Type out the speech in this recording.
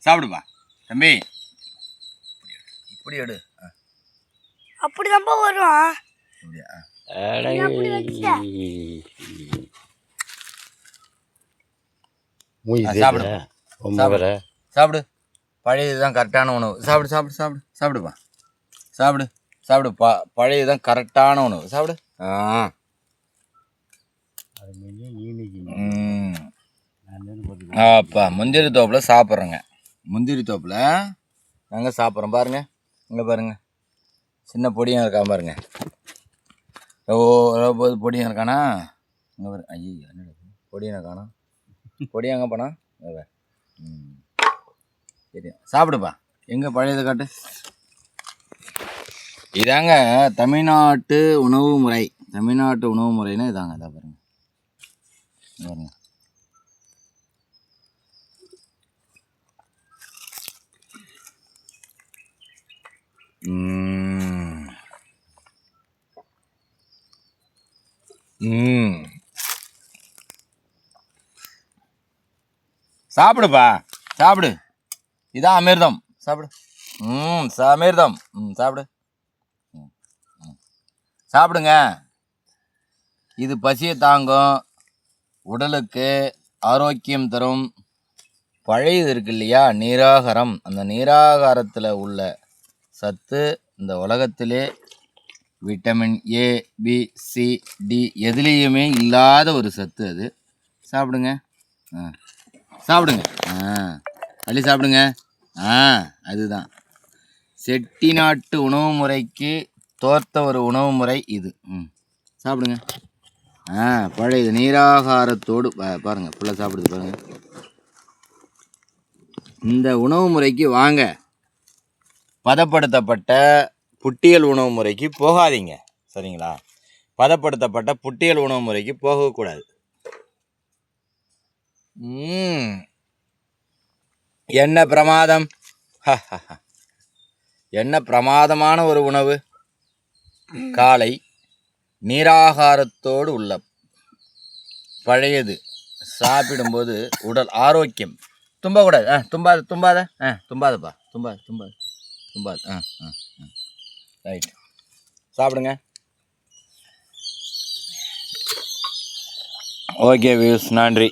சாப்பிடுப்பா தம்பி. இப்படி எடு. அப்படிதான்ப்பா வரும். சாப்பிடு. பழைய இதுதான் கரெக்டான உணவு. சாப்பிடு சாப்பிடு சாப்பிடு சாப்பிடுப்பா. சாப்பிடு சாப்பிடு. பழைய இதுதான் கரெக்டான உணவு. சாப்பிடு. அப்பா முந்திரி தோப்பில் சாப்பிட்றோங்க. முந்திரி தோப்பில் நாங்கள் சாப்பிட்றோம். பாருங்க, இங்கே பாருங்க, சின்ன பொடியும் இருக்கா பாருங்க. போது பொடியும் இருக்கானா? இங்கே பாரு. ஐயோ என்னடா பொடியை காணோம். பொடியும் எங்கே போனா? சரி சாப்பிடுப்பா. எங்கே பழையதை காட்டு. இதாங்க தமிழ்நாட்டு உணவு முறை. தமிழ்நாட்டு உணவு முறைன்னா இதாங்க. இதை பாருங்க பாருங்க. சாப்பிடுப்பா சாப்பிடு. இதான் அமிர்தம். சாப்பிடு. அமிர்தம். சாப்பிடு. சாப்பிடுங்க. இது பசியை தாங்கும், உடலுக்கு ஆரோக்கியம் தரும். பழையது இருக்கு இல்லையா, நீராகாரம். அந்த நீராகாரத்தில் உள்ள சத்து இந்த உலகத்திலே vitamin A, B, C, D எதுலேயுமே இல்லாத ஒரு சத்து அது. சாப்பிடுங்க. சாப்பிடுங்க. அள்ளி சாப்பிடுங்க. அதுதான் செட்டிநாட்டு உணவு முறைக்கு தோர்த்த ஒரு உணவு முறை இது. சாப்பிடுங்க. பழைய நீராகாரத்தோடு பாருங்கள் ஃபுல்லாக சாப்பிடுது பாருங்கள். இந்த உணவு முறைக்கு வாங்க. பதப்படுத்தப்பட்ட புட்டியல் உணவு முறைக்கு போகாதீங்க, சரிங்களா? பதப்படுத்தப்பட்ட புட்டியல் உணவு முறைக்கு போகக்கூடாது. என்ன பிரமாதம்! என்ன பிரமாதமான ஒரு உணவு. காலை நீராகாரத்தோடு உள்ள பழையது சாப்பிடும்போது உடல் ஆரோக்கியம். தும்பக்கூடாது. தும்பாதப்பா. தும்பாது. ரைட். சாப்பிடுங்க. ஓகே வியூஸ், நன்றி.